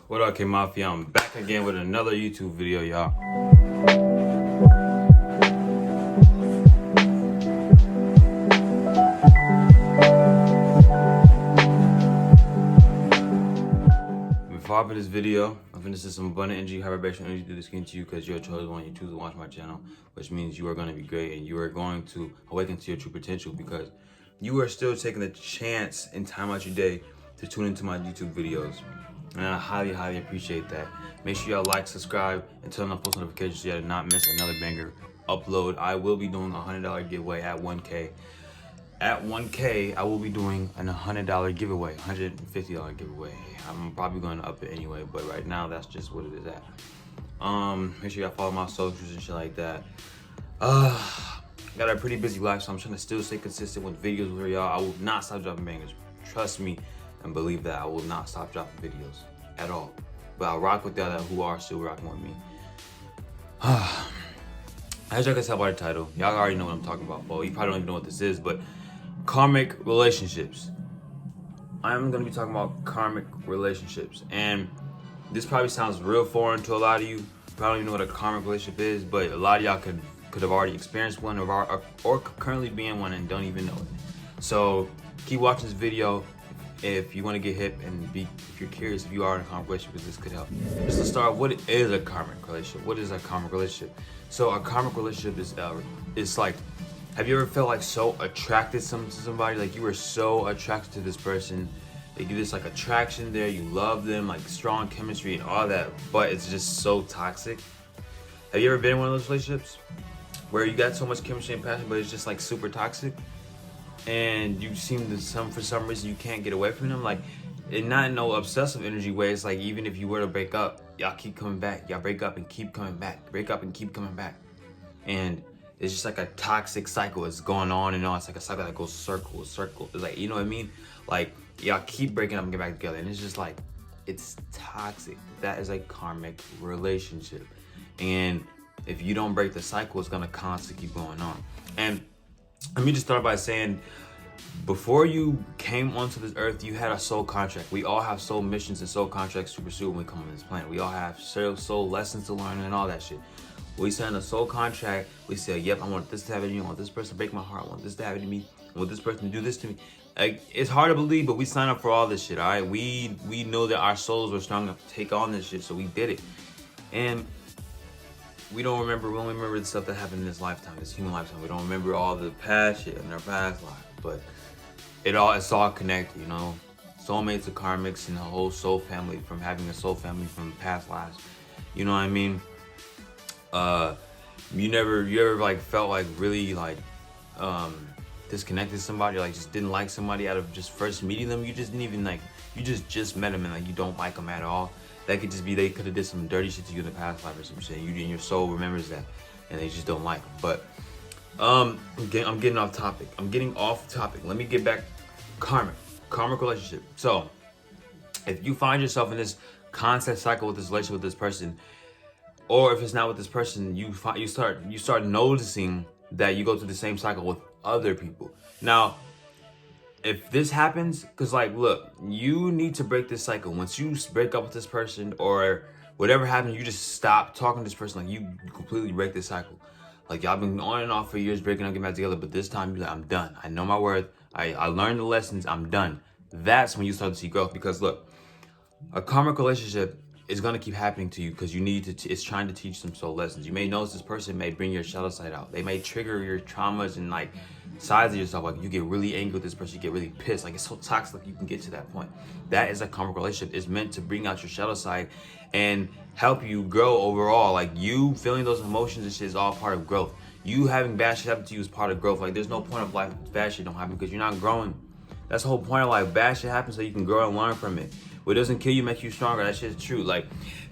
What up, K Mafia? I'm back again with another YouTube video, y'all. Before I put this video, I'm finna send some abundant energy, high vibration energy through the skin to you because you're a chosen one. You choose to watch my channel, which means you are going to be great and you are going to awaken to your true potential because you are still taking the chance and time out your day to tune into my YouTube videos. And I highly, highly appreciate that. Make sure y'all like, subscribe, and turn on post notifications so you do not miss another banger upload. I will be doing a $100 giveaway at 1K. At 1K, I will be doing a $100 giveaway, $150 giveaway. I'm probably going to up it anyway, but right now that's just what it is at. Make sure y'all follow my socials and shit like that. Got a pretty busy life, so I'm trying to still stay consistent with videos for y'all. I will not stop dropping bangers. Trust me and believe that I will not stop dropping videos at all. But I'll rock with y'all who are still rocking with me. As y'all can tell by the title, y'all already know what I'm talking about. Well, you probably don't even know what this is, but karmic relationships. I'm gonna be talking about karmic relationships, and this probably sounds real foreign to a lot of you. Probably don't even know what a karmic relationship is, but a lot of y'all could have already experienced one or currently be in one and don't even know it. So keep watching this video if you want to get hip and if you're curious if you are in a karmic relationship, because this could help. Just to start, what is a karmic relationship? What is a karmic relationship? So a karmic relationship is like, have you ever felt like so attracted to somebody? Like you were so attracted to this person, they give this like attraction there, you love them, like strong chemistry and all that, but it's just so toxic. Have you ever been in one of those relationships where you got so much chemistry and passion, but it's just like super toxic? And you seem to for some reason you can't get away from them, like, and not in no obsessive energy way. It's like even if you were to break up, y'all keep coming back. Y'all break up and keep coming back. Break up and keep coming back. And it's just like a toxic cycle. It's going on and on. It's like a cycle that goes circle. It's like, you know what I mean? Like y'all keep breaking up and get back together, and it's just like, it's toxic. That is a karmic relationship. And if you don't break the cycle, it's gonna constantly keep going on. And let me just start by saying, before you came onto this earth, you had a soul contract. We all have soul missions and soul contracts to pursue when we come on this planet. We all have soul lessons to learn and all that shit. We sign a soul contract. We say, yep, I want this to happen to you. I want this person to break my heart. I want this to happen to me. I want this person to do this to me. Like, it's hard to believe, but we sign up for all this shit, all right? We know that our souls were strong enough to take on this shit, so we did it. And we only remember the stuff that happened in this lifetime, this human lifetime. We don't remember all the past shit in our past life, but it's all connected, you know? Soulmates are karmics and the whole soul family, from having a soul family from past lives. You know what I mean? You ever like felt like really like disconnected to somebody, like just didn't like somebody out of just first meeting them? You just didn't even like, you just met them and like you don't like them at all. That could just be they could have did some dirty shit to you in the past life or some shit. You and your soul remembers that, and they just don't like them. But I'm getting off topic. Let me get back. Karmic relationship. So if you find yourself in this constant cycle with this relationship with this person, or if it's not with this person, you start noticing that you go through the same cycle with other people. Now, if this happens, because like, look, you need to break this cycle. Once you break up with this person or whatever happens, you just stop talking to this person. Like you completely break this cycle. Like y'all been on and off for years, breaking up, getting back together, but this time you're like, I'm done. I know my worth. I learned the lessons. I'm done. That's when you start to see growth. Because look, a karmic relationship is gonna keep happening to you because you need to. It's trying to teach some soul lessons. You may notice this person may bring your shadow side out. They may trigger your traumas and like sides of yourself. Like you get really angry with this person, you get really pissed. Like it's so toxic, like you can get to that point. That is a karmic relationship. It's meant to bring out your shadow side and help you grow overall. Like you feeling those emotions and shit is all part of growth. You having bad shit happen to you is part of growth. Like there's no point of life if bad shit don't happen because you're not growing. That's the whole point of life. Bad shit happens so you can grow and learn from it. What doesn't kill you makes you stronger. That shit's true. Like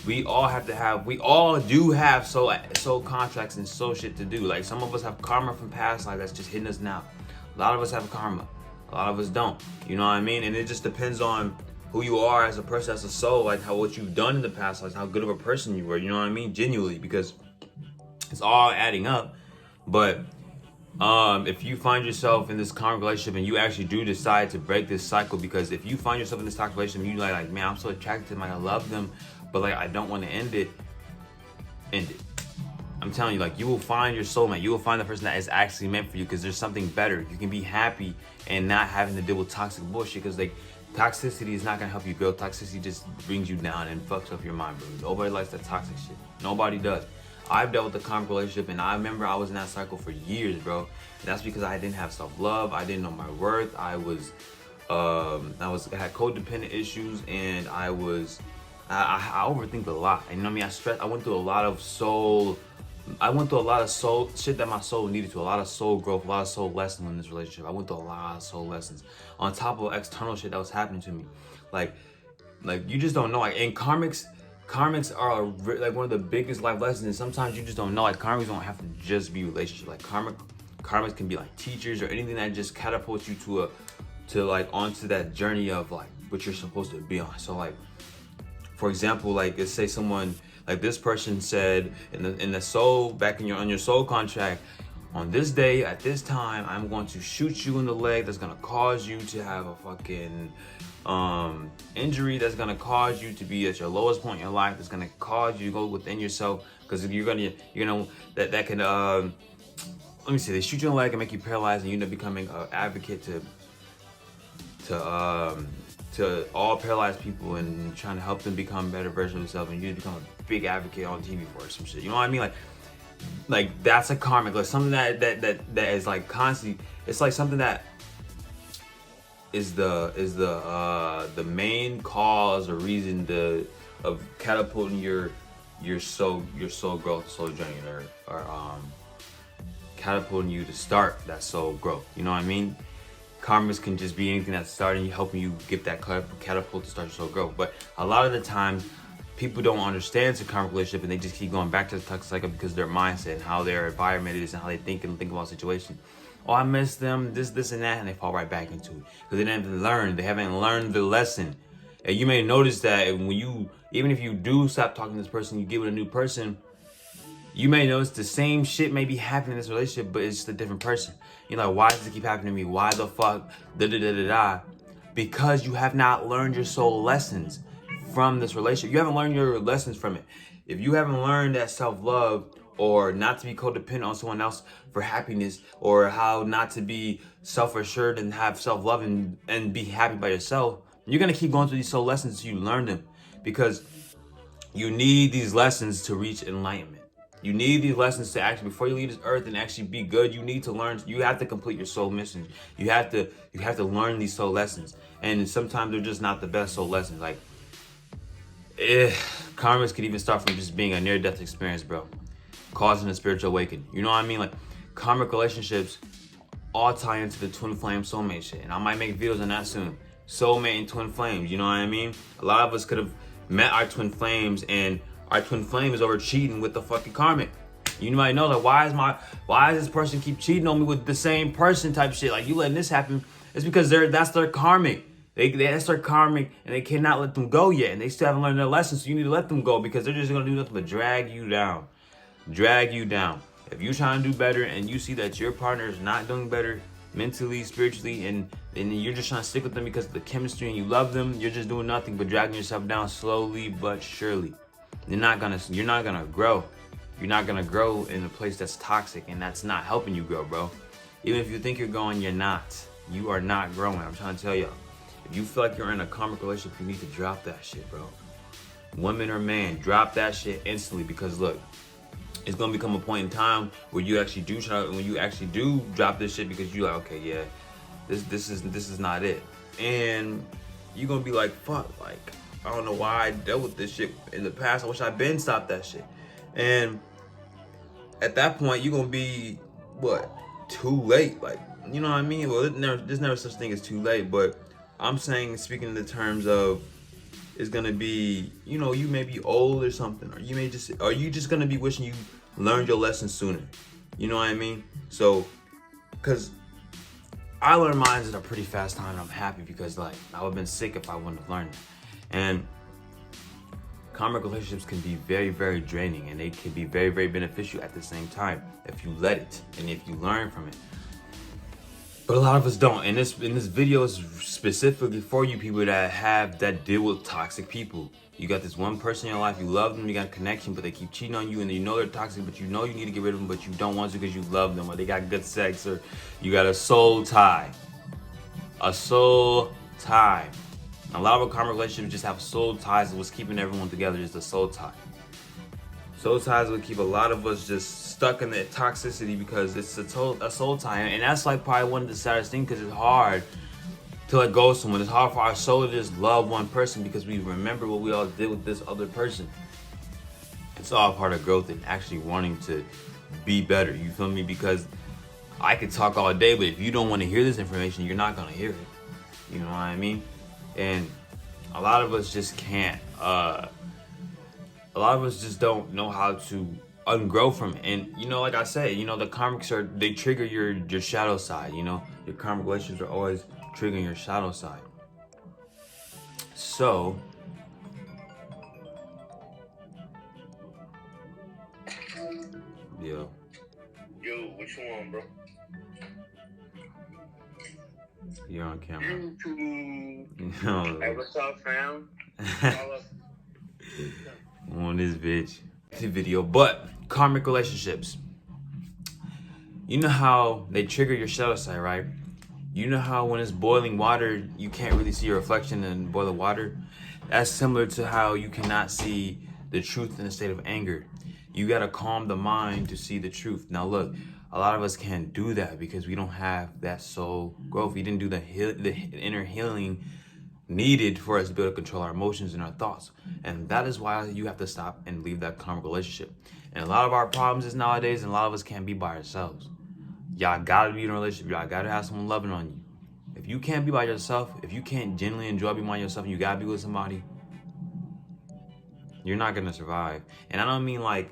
we all do have soul contracts and soul shit to do. Like some of us have karma from past life that's just hitting us now. A lot of us have karma. A lot of us don't. You know what I mean? And it just depends on who you are as a person, as a soul, like what you've done in the past life, how good of a person you were. You know what I mean? Genuinely, because it's all adding up. But If you find yourself in this karmic relationship and you actually do decide to break this cycle, because if you find yourself in this toxic relationship and you like, man, I'm so attracted to them, like, I love them, but like, I don't want to end it. I'm telling you, like, you will find your soulmate. You will find the person that is actually meant for you, because there's something better. You can be happy and not having to deal with toxic bullshit, because like, toxicity is not gonna help you grow. Toxicity just brings you down and fucks up your mind, bro. Nobody likes that toxic shit. Nobody does. I've dealt with a karmic relationship, and I remember I was in that cycle for years, bro. And that's because I didn't have self-love. I didn't know my worth. I had codependent issues, and I overthink a lot. And you know what I mean? I went through a lot of soul shit that my soul needed to, a lot of soul growth, a lot of soul lessons in this relationship. I went through a lot of soul lessons on top of external shit that was happening to me. Like you just don't know. Like, and karmics are like one of the biggest life lessons. And sometimes you just don't know. Like, karmics don't have to just be relationship. Like, karmics can be like teachers or anything that just catapults you onto that journey of like what you're supposed to be on. So like, for example, like, let's say someone, like, this person said in the soul, back on your soul contract, on this day at this time, I'm going to shoot you in the leg. That's gonna cause you to have a fucking injury. That's gonna cause you to be at your lowest point in your life. That's gonna cause you to go within yourself, because if that can let me see. They shoot you in the leg and make you paralyzed, and you end up becoming an advocate to all paralyzed people and trying to help them become better versions of themselves, and you become a big advocate on TV for some shit. You know what I mean? Like that's a karmic, like something that is like constantly. It's like something that is the main cause or reason of catapulting your soul growth, soul journey, or catapulting you to start that soul growth. You know what I mean? Karmas can just be anything that's starting you, helping you get that catapult to start your soul growth. But a lot of the times, people don't understand it's a karmic relationship, and they just keep going back to the toxic cycle because their mindset and how their environment is and how they think about situations. Oh, I miss them, this and that, and they fall right back into it because they didn't learn. They haven't learned the lesson. And you may notice that even if you do stop talking to this person, you get with a new person, you may notice the same shit may be happening in this relationship, but it's just a different person. You're like, why does it keep happening to me? Why the fuck? Because you have not learned your soul lessons from this relationship. You haven't learned your lessons from it. If you haven't learned that self-love, or not to be codependent on someone else for happiness, or how not to be self-assured and have self-love and be happy by yourself, you're going to keep going through these soul lessons until you learn them, because you need these lessons to reach enlightenment. You need these lessons to actually, before you leave this earth and actually be good, you need to learn. You have to complete your soul mission. You have to learn these soul lessons. And sometimes they're just not the best soul lessons. Like, karmas could even start from just being a near-death experience, bro, causing a spiritual awakening. You know what I mean? Like, karmic relationships all tie into the twin flame soulmate shit. And I might make videos on that soon. Soulmate and twin flames, you know what I mean? A lot of us could have met our twin flames, and our twin flame is over cheating with the fucking karmic. You might know, like, why does this person keep cheating on me with the same person type shit? Like, you letting this happen. It's because that's their karmic. That's their karmic, and they cannot let them go yet. And they still haven't learned their lessons, so you need to let them go, because they're just gonna do nothing but drag you down. Drag you down. If you're trying to do better and you see that your partner is not doing better mentally, spiritually, and you're just trying to stick with them because of the chemistry and you love them, you're just doing nothing but dragging yourself down slowly but surely. You're not gonna grow. You're not gonna grow in a place that's toxic, and that's not helping you grow, bro. Even if you think you're growing, you're not. You are not growing. I'm trying to tell y'all. If you feel like you're in a karmic relationship, you need to drop that shit, bro. Woman or man, drop that shit instantly, because look, it's gonna become a point in time where you actually do drop this shit, because you're like, okay, yeah, this is not it, and you're gonna be like, fuck, like, I don't know why I dealt with this shit in the past. I wish I'd been stopped that shit. And at that point, you're gonna be, what, too late? Like, you know what I mean? Well, there's never such thing as too late, but I'm saying, speaking in the terms of, it's gonna be, you know, you may be old or something, or you just gonna be wishing you learned your lesson sooner. You know what I mean? So, cause I learned mine at a pretty fast time, and I'm happy, because like, I would've been sick if I wouldn't have learned it. And karmic relationships can be very, very draining, and they can be very, very beneficial at the same time if you let it and if you learn from it. But a lot of us don't. And this video is specifically for you people that deal with toxic people. You got this one person in your life, you love them, you got a connection, but they keep cheating on you, and you know they're toxic, but you know you need to get rid of them, but you don't want to because you love them, or they got good sex, or you got a soul tie. A soul tie. A lot of our karmic relationships just have soul ties. What's keeping everyone together is a soul tie. Soul ties will keep a lot of us just stuck in that toxicity because it's a soul tie. And that's like probably one of the saddest things, because it's hard to let go of someone. It's hard for our soul to just love one person because we remember what we all did with this other person. It's all part of growth and actually wanting to be better. You feel me? Because I could talk all day, but if you don't want to hear this information, you're not going to hear it. You know what I mean? And a lot of us just can't. A lot of us just don't know how to ungrow from it. And you know, like I said, you know, the karmics they trigger your shadow side. You know, your karmic relationships are always triggering your shadow side. So yo, what you want, bro? You're on camera. YouTube. Hey, what's up, fam? On this bitch video. But karmic relationships, you know how they trigger your shadow side, right? You know how when it's boiling water, you can't really see your reflection in boiling water? That's similar to how you cannot see the truth in a state of anger. You gotta calm the mind to see the truth. Now look, a lot of us can't do that because we don't have that soul growth. We didn't do the inner healing needed for us to be able to control our emotions and our thoughts. And that is why you have to stop and leave that karmic relationship. And a lot of our problems is nowadays, and a lot of us can't be by ourselves. Y'all gotta be in a relationship. Y'all gotta have someone loving on you. If you can't be by yourself, if you can't genuinely enjoy being by yourself and you gotta be with somebody, you're not gonna survive. And I don't mean like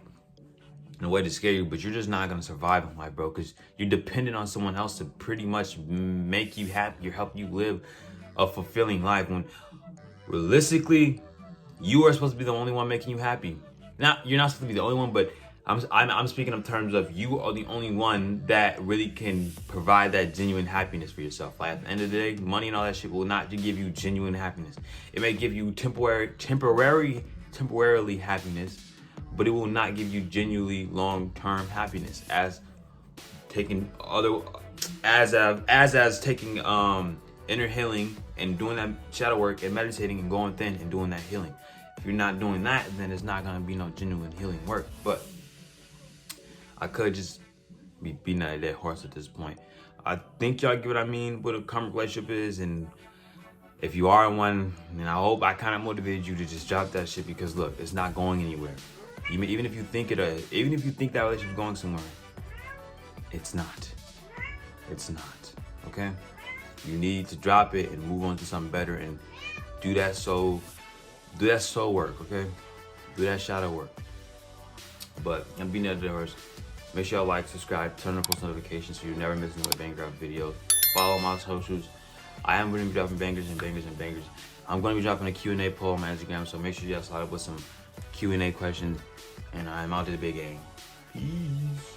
in a way to scare you, but you're just not gonna survive in life, bro, because you're dependent on someone else to pretty much make you happy or help you live a fulfilling life, when realistically you are supposed to be the only one making you happy. Now, you're not supposed to be the only one, but I'm speaking in terms of you are the only one that really can provide that genuine happiness for yourself. Like at the end of the day, money and all that shit will not give you genuine happiness. It may give you temporarily happiness, but it will not give you genuinely long-term happiness. As taking inner healing and doing that shadow work and meditating and going thin and doing that healing. If you're not doing that, then it's not gonna be no genuine healing work. But I could just be beating at a dead horse at this point. I think y'all get what I mean, what a karmic relationship is, and if you are in one, then I hope I kind of motivated you to just drop that shit, because look, it's not going anywhere. Even if you think that relationship is going somewhere, it's not. It's not. Okay? You need to drop it and move on to something better and do that soul work, okay? Do that shadow work. But I'm beating at the horse. Make sure y'all like, subscribe, turn on post notifications so you never miss another banger drop video. Follow my socials. I am going to be dropping bangers and bangers and bangers. I'm going to be dropping a Q&A poll on my Instagram, so make sure y'all slide up with some Q&A questions. And I'm out to the big game. Peace.